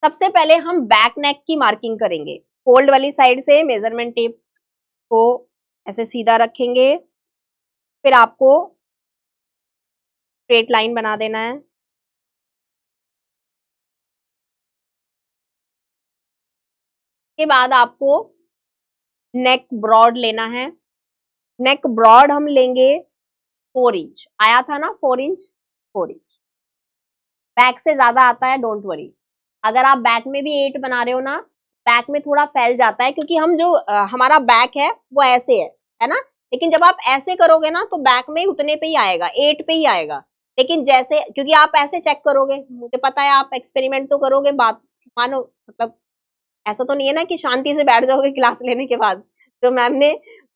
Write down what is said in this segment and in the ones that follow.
सबसे पहले हम बैक नेक की मार्किंग करेंगे। फोल्ड वाली साइड से मेजरमेंट टेप को ऐसे सीधा रखेंगे, फिर आपको स्ट्रेट लाइन बना देना है। के बाद आपको नेक ब्रॉड लेना है। नेक ब्रॉड हम लेंगे 4 इंच, आया था ना 4 इंच, 4 इंच। बैक से ज्यादा आता है, डोंट वरी। अगर आप बैक में भी 8 बना रहे हो ना, बैक में थोड़ा फैल जाता है क्योंकि हम जो हमारा बैक है वो ऐसे है ना। लेकिन जब आप ऐसे करोगे ना तो बैक में उतने पे ही आएगा, 8 पे ही आएगा। लेकिन जैसे, क्योंकि आप ऐसे चेक करोगे, मुझे पता है आप एक्सपेरिमेंट तो करोगे, बात मानो, मतलब ऐसा तो नहीं है ना कि शांति से बैठ जाओगे क्लास लेने के बाद। जो मैम ने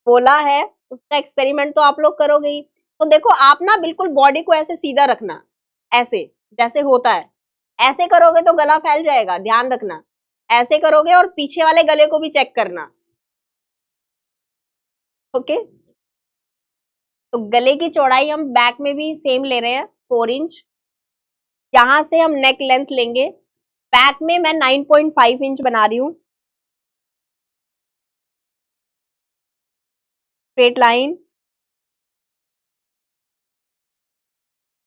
बोला है उसका एक्सपेरिमेंट तो आप लोग करोगे ही। तो देखो आप ना बिल्कुल बॉडी को ऐसे सीधा रखना, ऐसे जैसे होता है। ऐसे करोगे तो गला फैल जाएगा, ध्यान रखना। ऐसे करोगे और पीछे वाले गले को भी चेक करना। ओके, तो गले की चौड़ाई हम बैक में भी सेम ले रहे हैं, 4 इंच। यहां से हम नेक लेंथ लेंगे। बैक में मैं 9.5 इंच बना रही हूँ। स्ट्रेट लाइन,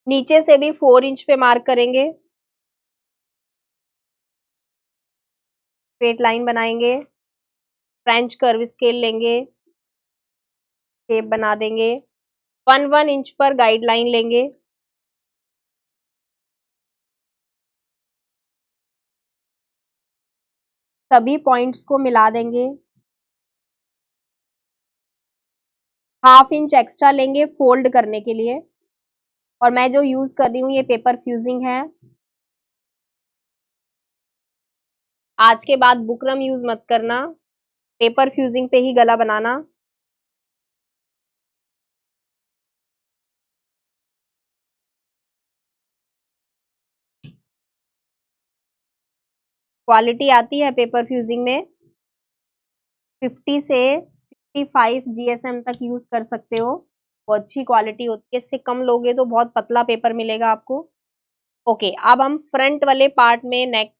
नीचे से भी 4 इंच पे मार्क करेंगे, स्ट्रेट लाइन बनाएंगे। फ्रेंच कर्व स्केल लेंगे, शेप बना देंगे। 1 इंच पर गाइडलाइन लेंगे। सभी पॉइंट्स को मिला देंगे। ½ इंच एक्स्ट्रा लेंगे फोल्ड करने के लिए, और मैं जो यूज कर रही हूँ ये पेपर फ्यूजिंग है। आज के बाद बुकरम यूज मत करना, पेपर फ्यूजिंग पे ही गला बनाना। क्वालिटी आती है पेपर फ्यूजिंग में, 50 से 55 GSM तक यूज कर सकते हो, बहुत अच्छी क्वालिटी होती है। इससे कम लोगे तो बहुत पतला पेपर मिलेगा आपको। ओके, अब हम फ्रंट वाले पार्ट में नेक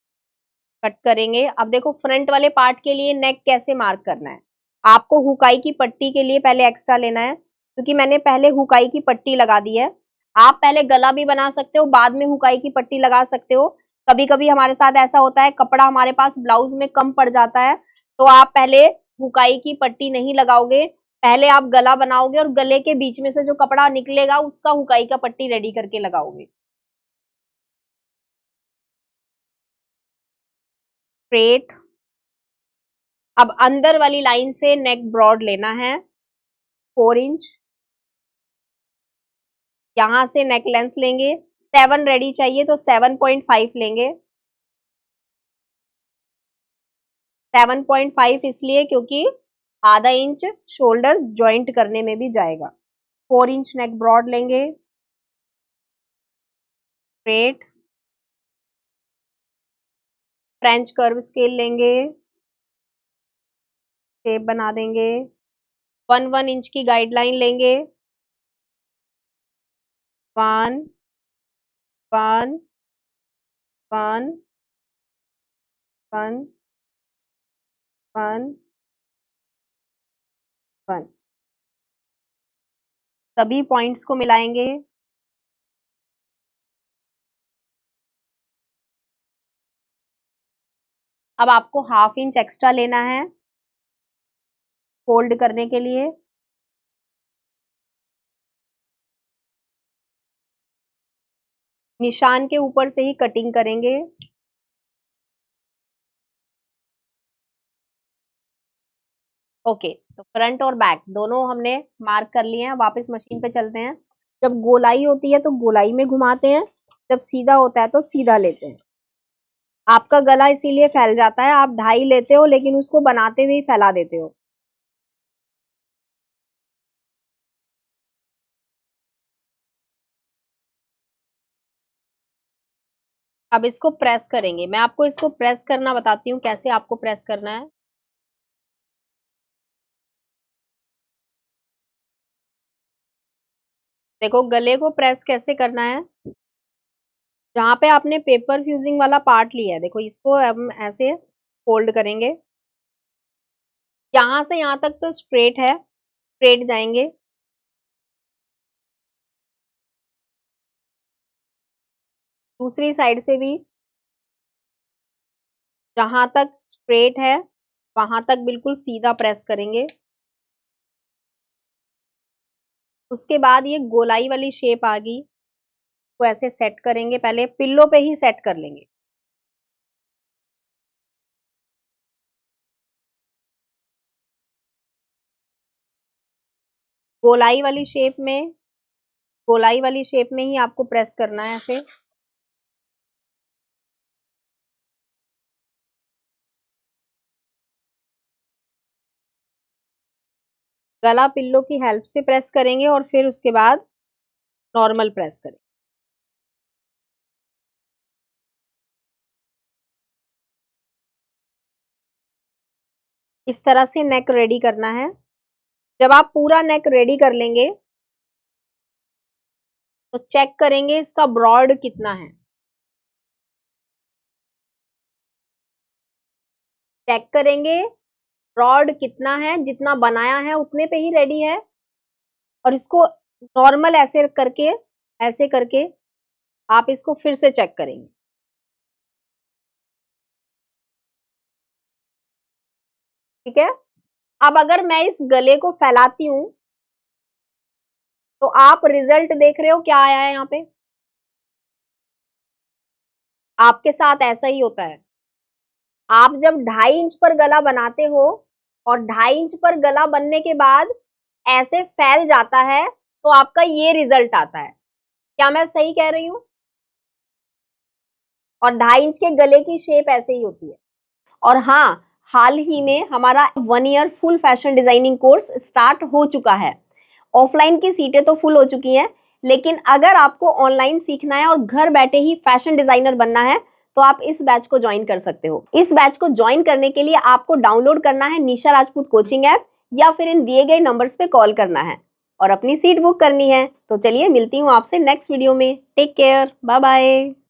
कट करेंगे। अब देखो फ्रंट वाले पार्ट के लिए नेक कैसे मार्क करना है। आपको हुकाई की पट्टी के लिए पहले एक्स्ट्रा लेना है, क्योंकि मैंने पहले हुकाई की पट्टी लगा दी है। आप पहले गला भी बना सकते हो, बाद में हुकाई की पट्टी लगा सकते हो। कभी कभी हमारे साथ ऐसा होता है कपड़ा हमारे पास ब्लाउज में कम पड़ जाता है, तो आप पहले हुकाई की पट्टी नहीं लगाओगे, पहले आप गला बनाओगे और गले के बीच में से जो कपड़ा निकलेगा उसका हुकाई का पट्टी रेडी करके लगाओगे। स्ट्रेट। अब अंदर वाली लाइन से नेक ब्रॉड लेना है, 4 इंच। यहां से नेक लेंथ लेंगे, 7 रेडी चाहिए तो 7.5 लेंगे। 7.5 इसलिए क्योंकि ½ इंच शोल्डर ज्वाइंट करने में भी जाएगा। 4 इंच नेक ब्रॉड लेंगे, स्ट्रेट। फ्रेंच कर्व स्केल लेंगे, शेप बना देंगे। 1 इंच की गाइडलाइन लेंगे। 1 1 1 1 1 1, सभी पॉइंट्स को मिलाएंगे। अब आपको ½ इंच एक्स्ट्रा लेना है फोल्ड करने के लिए। निशान के ऊपर से ही कटिंग करेंगे। ओके, तो फ्रंट और बैक दोनों हमने मार्क कर लिए हैं। वापस मशीन पे चलते हैं। जब गोलाई होती है तो गोलाई में घुमाते हैं, जब सीधा होता है तो सीधा लेते हैं। आपका गला इसीलिए फैल जाता है, आप 2.5 लेते हो लेकिन उसको बनाते हुए ही फैला देते हो। अब इसको प्रेस करेंगे। मैं आपको इसको प्रेस करना बताती हूँ, कैसे आपको प्रेस करना है। देखो गले को प्रेस कैसे करना है। जहाँ पे आपने पेपर फ्यूजिंग वाला पार्ट लिया है, देखो इसको हम ऐसे फोल्ड करेंगे, यहां से यहां तक तो स्ट्रेट है, स्ट्रेट जाएंगे, दूसरी साइड से भी जहां तक स्ट्रेट है वहां तक बिल्कुल सीधा प्रेस करेंगे। उसके बाद ये गोलाई वाली शेप आ गई, को ऐसे सेट करेंगे, पहले पिल्लो पे ही सेट कर लेंगे। गोलाई वाली शेप में, गोलाई वाली शेप में ही आपको प्रेस करना है ऐसे। गला पिल्लो की हेल्प से प्रेस करेंगे और फिर उसके बाद नॉर्मल प्रेस करेंगे। इस तरह से नेक रेडी करना है। जब आप पूरा नेक रेडी कर लेंगे तो चेक करेंगे इसका ब्रॉड कितना है, चेक करेंगे ब्रॉड कितना है, जितना बनाया है उतने पे ही रेडी है। और इसको नॉर्मल ऐसे करके आप इसको फिर से चेक करेंगे। ठीक है, अब अगर मैं इस गले को फैलाती हूं तो आप रिजल्ट देख रहे हो क्या आया है यहाँ पे, आपके साथ ऐसा ही होता है। आप जब 2.5 इंच पर गला बनाते हो और 2.5 इंच पर गला बनने के बाद ऐसे फैल जाता है तो आपका ये रिजल्ट आता है। क्या मैं सही कह रही हूं? और 2.5 इंच के गले की शेप ऐसे ही होती है। और हाँ, हाल ही में हमारा 1 year full fashion designing course start हो चुका है। ऑफलाइन की सीटें तो फुल हो चुकी हैं, लेकिन अगर आपको ऑनलाइन सीखना है और घर बैठे ही फैशन डिजाइनर बनना है तो आप इस बैच को ज्वाइन कर सकते हो। इस बैच को ज्वाइन करने के लिए आपको डाउनलोड करना है निशा राजपूत कोचिंग ऐप, या फिर इन दिए गए नंबर्स पे कॉल करना है और अपनी सीट बुक करनी है। तो चलिए मिलती हूँ आपसे नेक्स्ट वीडियो में। Take care, bye bye.